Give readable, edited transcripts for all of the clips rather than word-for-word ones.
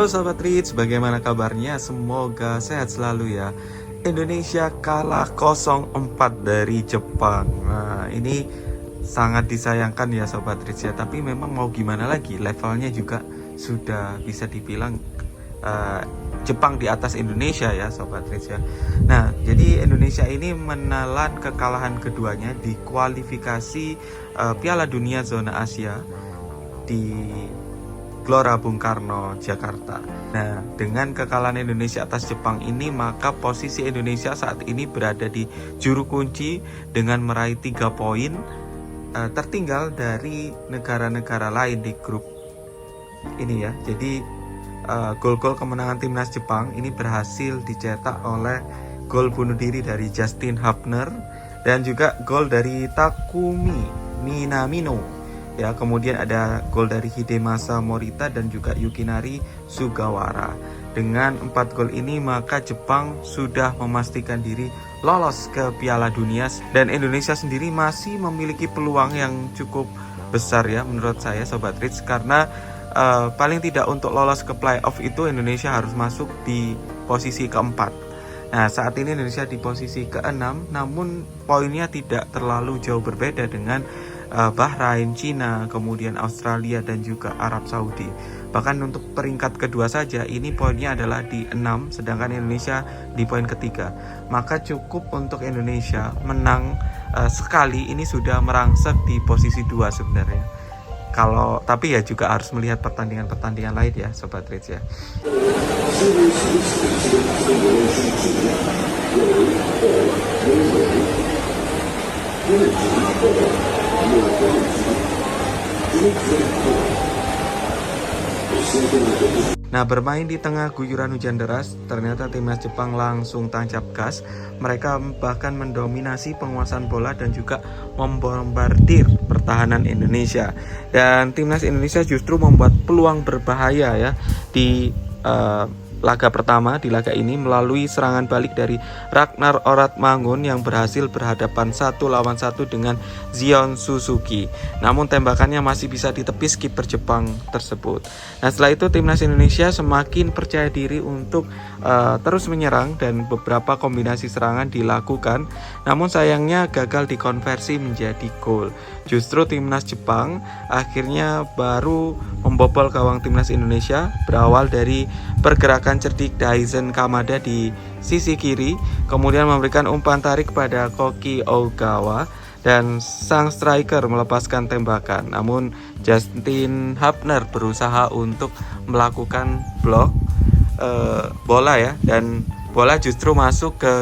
Halo Sobat Rich, bagaimana kabarnya? Semoga sehat selalu ya. Indonesia kalah 0-4 dari Jepang. Nah, ini sangat disayangkan ya Sobat Rich ya. Tapi memang mau gimana lagi, levelnya juga sudah bisa dibilang Jepang di atas Indonesia ya Sobat Rich ya. Nah, jadi Indonesia ini menelan kekalahan keduanya di kualifikasi Piala Dunia Zona Asia di Gelora Bung Karno, Jakarta. Nah, dengan kekalahan Indonesia atas Jepang ini, maka posisi Indonesia saat ini berada di juru kunci dengan meraih 3 poin, tertinggal dari negara-negara lain di grup ini ya. Jadi gol-gol kemenangan timnas Jepang ini berhasil dicetak oleh gol bunuh diri dari Justin Hubner dan juga gol dari Takumi Minamino. Ya, kemudian ada gol dari Hidemasa Morita dan juga Yukinari Sugawara. Dengan 4 gol ini maka Jepang sudah memastikan diri lolos ke Piala Dunia dan Indonesia sendiri masih memiliki peluang yang cukup besar ya menurut saya Sobat Rich, karena paling tidak untuk lolos ke playoff itu Indonesia harus masuk di posisi keempat. Nah, saat ini Indonesia di posisi ke-6, namun poinnya tidak terlalu jauh berbeda dengan Bahrain, Cina, kemudian Australia dan juga Arab Saudi. Bahkan untuk peringkat kedua saja ini poinnya adalah di 6, sedangkan Indonesia di poin ketiga. Maka cukup untuk Indonesia menang sekali ini sudah merangsek di posisi 2 sebenarnya. Tapi ya juga harus melihat pertandingan-pertandingan lain ya Sobat Rich ya. Nah, bermain di tengah guyuran hujan deras, ternyata timnas Jepang langsung tancap gas. Mereka bahkan mendominasi penguasaan bola dan juga membombardir pertahanan Indonesia. Dan timnas Indonesia justru membuat peluang berbahaya ya di laga pertama di laga ini melalui serangan balik dari Ragnar Oratmangun yang berhasil berhadapan 1 lawan 1 dengan Zion Suzuki. Namun tembakannya masih bisa ditepis kiper Jepang tersebut. Nah, setelah itu timnas Indonesia semakin percaya diri untuk terus menyerang dan beberapa kombinasi serangan dilakukan. Namun sayangnya gagal dikonversi menjadi gol. Justru timnas Jepang akhirnya baru membobol gawang timnas Indonesia berawal dari pergerakan cerdik Daizen Kamada di sisi kiri, kemudian memberikan umpan tarik pada Koki Ogawa dan sang striker melepaskan tembakan. Namun Justin Hubner berusaha untuk melakukan blok bola ya, dan bola justru masuk ke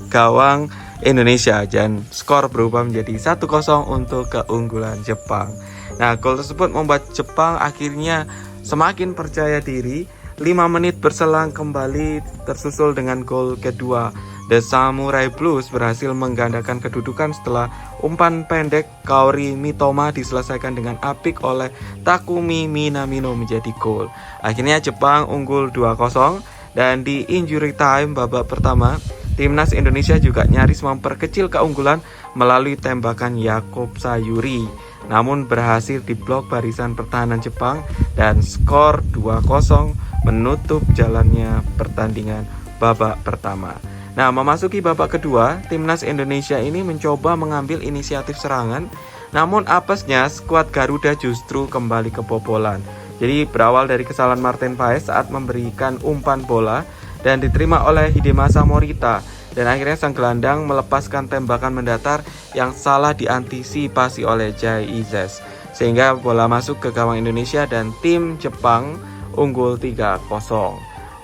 gawang Indonesia dan skor berubah menjadi 1-0 untuk keunggulan Jepang. Nah, gol tersebut membuat Jepang akhirnya semakin percaya diri. 5 menit berselang kembali tersusul dengan gol kedua. The Samurai Blues berhasil menggandakan kedudukan setelah umpan pendek Kaori Mitoma diselesaikan dengan apik oleh Takumi Minamino menjadi gol. Akhirnya Jepang unggul 2-0 dan di injury time babak pertama, timnas Indonesia juga nyaris memperkecil keunggulan melalui tembakan Yakob Sayuri. Namun berhasil diblok barisan pertahanan Jepang dan skor 2-0 menutup jalannya pertandingan babak pertama. Nah, memasuki babak kedua, timnas Indonesia ini mencoba mengambil inisiatif serangan. Namun apesnya skuad Garuda justru kembali kebobolan. Jadi berawal dari kesalahan Martin Paes saat memberikan umpan bola dan diterima oleh Hidemasa Morita. Dan akhirnya sang gelandang melepaskan tembakan mendatar yang salah diantisipasi oleh Jai Izes, sehingga bola masuk ke gawang Indonesia dan tim Jepang unggul 3-0.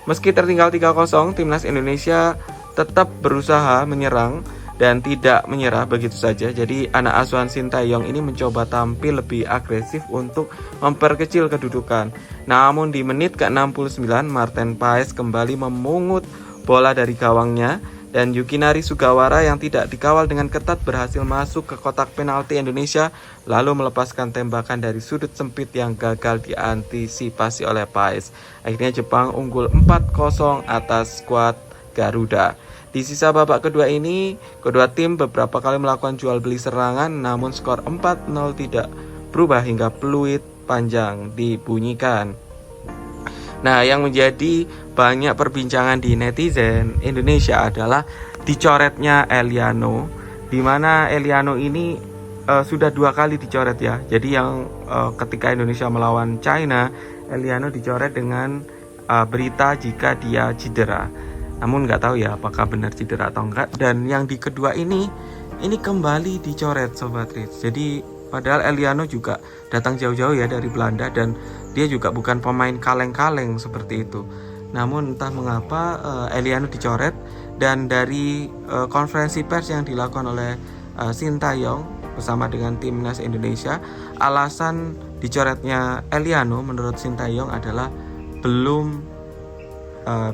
Meski tertinggal 3-0, timnas Indonesia tetap berusaha menyerang dan tidak menyerah begitu saja. Jadi anak asuhan Sintayong ini mencoba tampil lebih agresif untuk memperkecil kedudukan. Namun di menit ke-69 Martin Paes kembali memungut bola dari gawangnya dan Yukinari Sugawara yang tidak dikawal dengan ketat berhasil masuk ke kotak penalti Indonesia lalu melepaskan tembakan dari sudut sempit yang gagal diantisipasi oleh Paes. Akhirnya Jepang unggul 4-0 atas skuad Garuda. Di sisa babak kedua ini, kedua tim beberapa kali melakukan jual beli serangan, namun skor 4-0 tidak berubah hingga peluit panjang dibunyikan. Nah, yang menjadi banyak perbincangan di netizen Indonesia adalah dicoretnya Eliano, di mana Eliano ini sudah 2 kali dicoret ya. Jadi yang ketika Indonesia melawan China, Eliano dicoret dengan berita jika dia cedera. Namun nggak tahu ya apakah benar cedera atau enggak. Dan yang di kedua ini kembali dicoret Sobat Rich. Jadi padahal Eliano juga datang jauh-jauh ya dari Belanda dan dia juga bukan pemain kaleng-kaleng seperti itu. Namun entah mengapa Eliano dicoret, dan dari konferensi pers yang dilakukan oleh Sintayong bersama dengan timnas Indonesia, alasan dicoretnya Eliano menurut Sintayong adalah belum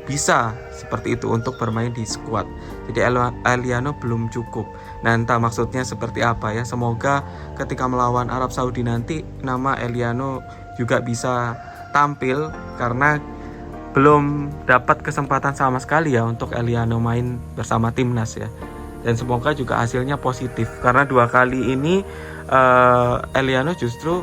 bisa seperti itu untuk bermain di skuad. Jadi Eliano belum cukup. Nah, entah maksudnya seperti apa ya. Semoga ketika melawan Arab Saudi nanti nama Eliano juga bisa tampil, karena belum dapat kesempatan sama sekali ya untuk Eliano main bersama timnas ya. Dan semoga juga hasilnya positif, karena 2 kali ini Eliano justru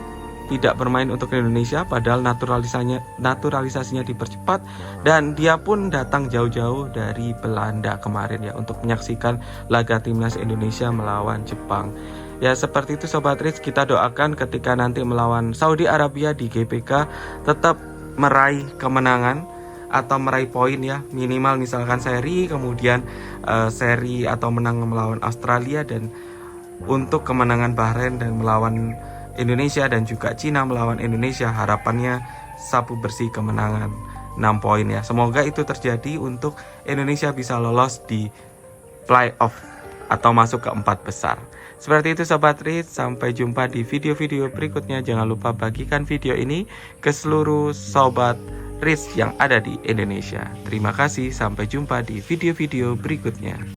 tidak bermain untuk Indonesia, padahal naturalisasinya dipercepat, dan dia pun datang jauh-jauh dari Belanda kemarin ya untuk menyaksikan laga timnas Indonesia melawan Jepang. Ya seperti itu Sobat Rich, kita doakan ketika nanti melawan Saudi Arabia di GBK tetap meraih kemenangan atau meraih poin ya, minimal misalkan seri, kemudian seri atau menang melawan Australia, dan untuk kemenangan Bahrain dan melawan Indonesia dan juga Cina melawan Indonesia, harapannya sapu bersih kemenangan 6 poin ya. Semoga itu terjadi untuk Indonesia bisa lolos di playoff atau masuk ke 4 besar. Seperti itu Sobat Rich, sampai jumpa di video-video berikutnya. Jangan lupa bagikan video ini ke seluruh Sobat Rich yang ada di Indonesia. Terima kasih, sampai jumpa di video-video berikutnya.